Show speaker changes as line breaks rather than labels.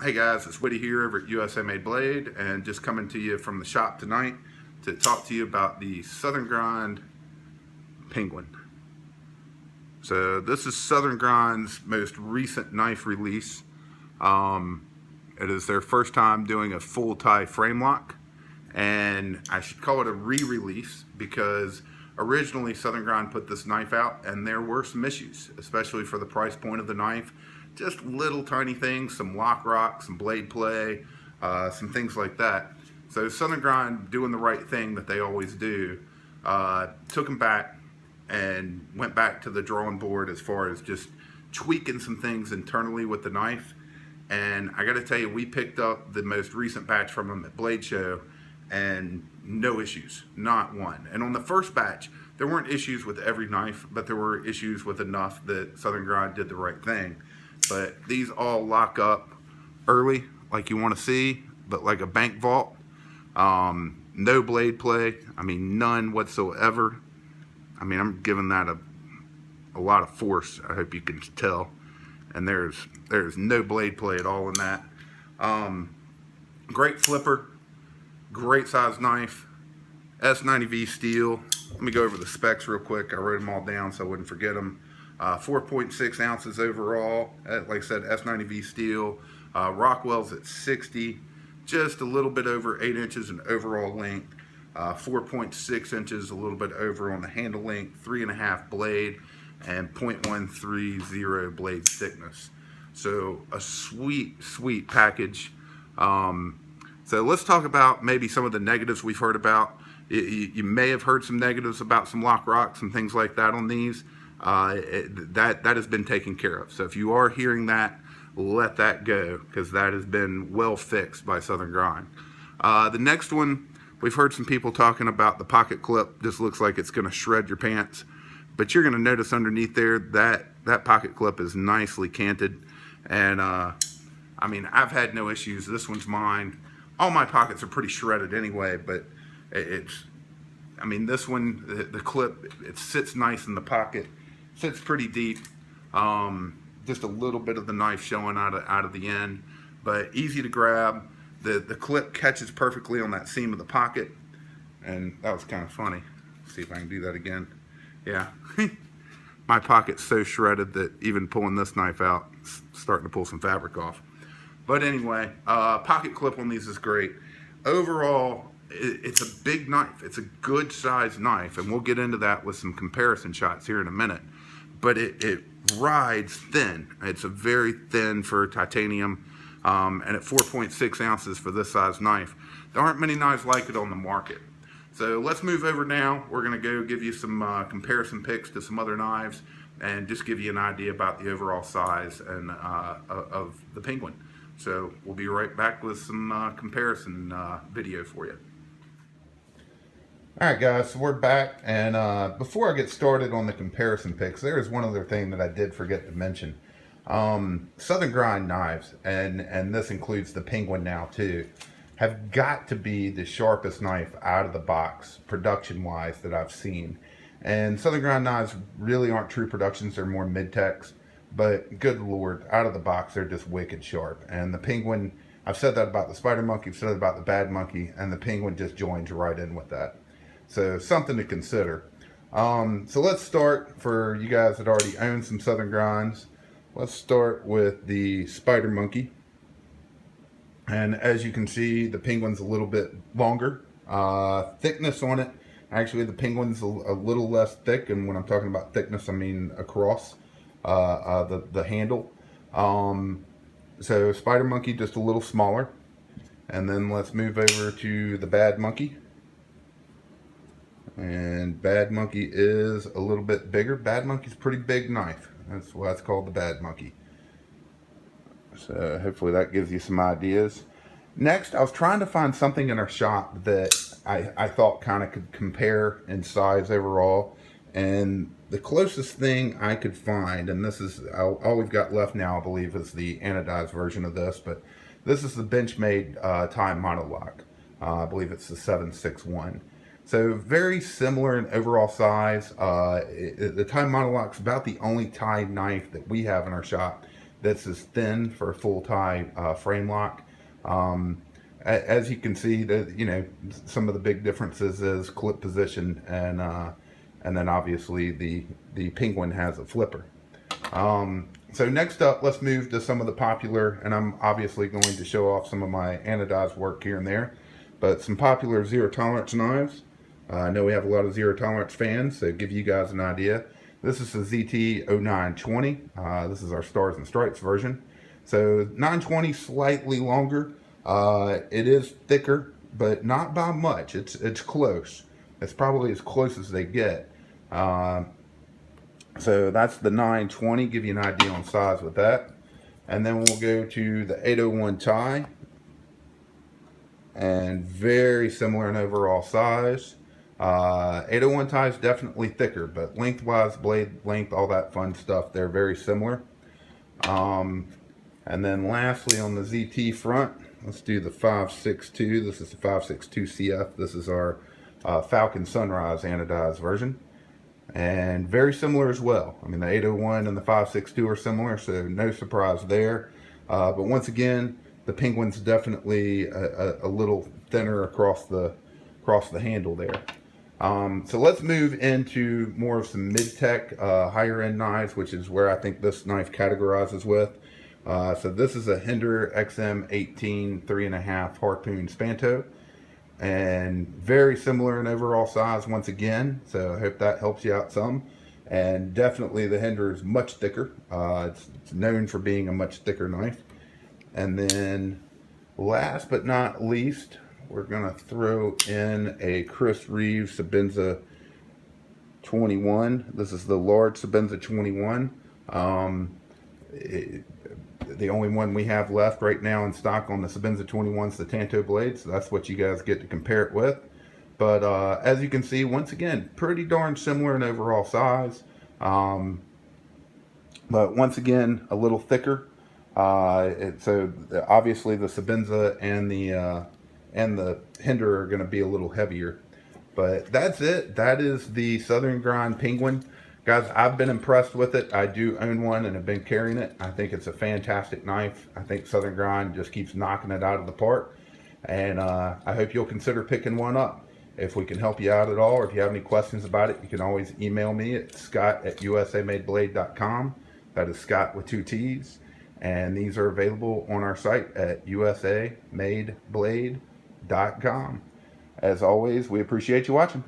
Hey guys, it's Woody here over at USA Made Blade, and just coming to you from the shop tonight to talk to you about the Southern Grind Penguin. So this is Southern Grind's most recent knife release. It is their first time doing a full tie frame lock, and I should call it a re-release because originally Southern Grind put this knife out and there were some issues, especially for the price point of the knife. Just little tiny things, some lock rock, some blade play, some things like that. So Southern Grind, doing the right thing that they always do, took them back and went back to the drawing board as far as just tweaking some things internally with the knife. And I got to tell you, we picked up the most recent batch from them at Blade Show, and no issues, not one. And on the first batch, there weren't issues with every knife, but there were issues with enough that Southern Grind did the right thing. But these all lock up early, like you want to see, but like a bank vault. No blade play. I mean, none whatsoever. I mean, I'm giving that a lot of force. I hope you can tell. And there's no blade play at all in that. Great flipper, great size knife, S90V steel. Let me go over the specs real quick. I wrote them all down so I wouldn't forget them. 4.6 ounces overall. Like I said, S90V steel. Rockwell's at 60, just a little bit over 8 inches in overall length. 4.6 inches, a little bit over on the handle length, 3.5 blade, and 0.130 blade thickness. So a sweet, sweet package. So let's talk about maybe some of the negatives we've heard about. You may have heard some negatives about some lock rocks and things like that on these. That has been taken care of. So if you are hearing that, let that go, because that has been well fixed by Southern Grind. The next one, we've heard some people talking about the pocket clip. This looks like it's going to shred your pants, but you're going to notice underneath there that pocket clip is nicely canted. And I mean, I've had no issues. This one's mine. All my pockets are pretty shredded anyway, but I mean, this one, the clip, it sits nice in the pocket, sits pretty deep. Just a little bit of the knife showing out of the end, but easy to grab. The clip catches perfectly on that seam of the pocket, and that was kind of funny. Let's see if I can do that again. Yeah, my pocket's so shredded that even pulling this knife out, it's starting to pull some fabric off. But anyway, pocket clip on these is great. Overall, it's a big knife. It's a good sized knife, and we'll get into that with some comparison shots here in a minute. But it rides thin. It's a very thin for titanium, and at 4.6 ounces for this size knife, there aren't many knives like it on the market. So let's move over now. We're going to go give you some comparison pics to some other knives, and just give you an idea about the overall size and of the Penguin. So we'll be right back with some comparison video for you. Alright guys, so we're back, and before I get started on the comparison picks, there is one other thing that I did forget to mention. Southern Grind knives, and this includes the Penguin now too, have got to be the sharpest knife out of the box, production-wise, that I've seen. And Southern Grind knives really aren't true productions, they're more mid-techs, but good lord, out of the box, they're just wicked sharp. And the Penguin, I've said that about the Spider Monkey, I've said it about the Bad Monkey, and the Penguin just joins right in with that. So something to consider. So let's start, for you guys that already own some Southern Grinds, let's start with the Spider Monkey. And as you can see, the Penguin's a little bit longer. Thickness on it, actually the Penguin's a little less thick, and when I'm talking about thickness, I mean across the handle. So Spider Monkey just a little smaller. And then let's move over to the Bad Monkey. And Bad Monkey is a little bit bigger. Bad Monkey's a pretty big knife. That's why it's called the Bad Monkey. So hopefully that gives you some ideas. Next, I was trying to find something in our shop that I thought kind of could compare in size overall. And the closest thing I could find, and this is all we've got left now, I believe, is the anodized version of this. But this is the Benchmade Time Monolock. I believe it's the 761. So very similar in overall size. The Time Monolock's about the only tie knife that we have in our shop This is thin for a full tie frame lock. As you can see, some of the big differences is clip position, and then obviously the Penguin has a flipper. So next up, let's move to some of the popular, and I'm obviously going to show off some of my anodized work here and there, but some popular zero tolerance knives. I know we have a lot of zero tolerance fans, so give you guys an idea. This is the ZT-0920. This is our Stars and Stripes version. So 920, slightly longer. It is thicker, but not by much. It's close. It's probably as close as they get. So that's the 920, give you an idea on size with that. And then we'll go to the 801 tie. And very similar in overall size. 801 tie is definitely thicker, but lengthwise, blade length, all that fun stuff, they're very similar. And then lastly on the ZT front, let's do the 562. This is the 562 CF. This is our Falcon Sunrise anodized version. And very similar as well. I mean, the 801 and the 562 are similar, so no surprise there. But once again, the Penguin's definitely a little thinner across the handle there. So let's move into more of some mid-tech, higher-end knives, which is where I think this knife categorizes with. So this is a Hinder XM18 3.5 Harpoon Spanto, and very similar in overall size once again. So I hope that helps you out some. And definitely the Hinder is much thicker. It's known for being a much thicker knife. And then last but not least, we're gonna throw in a Chris Reeve Sebenza 21. This is the large Sebenza 21. The only one we have left right now in stock on the Sebenza 21 is the Tanto blade, so that's what you guys get to compare it with. But as you can see, once again, pretty darn similar in overall size. But once again, a little thicker. So obviously the Sebenza and the Hinder are going to be a little heavier. But that's it. That is the Southern Grind Penguin. Guys, I've been impressed with it. I do own one and have been carrying it. I think it's a fantastic knife. I think Southern Grind just keeps knocking it out of the park. And I hope you'll consider picking one up. If we can help you out at all, or if you have any questions about it, you can always email me at scott@usamadeblade.com. That is Scott with 2 T's. And these are available on our site at usamadeblade.com. As always, we appreciate you watching.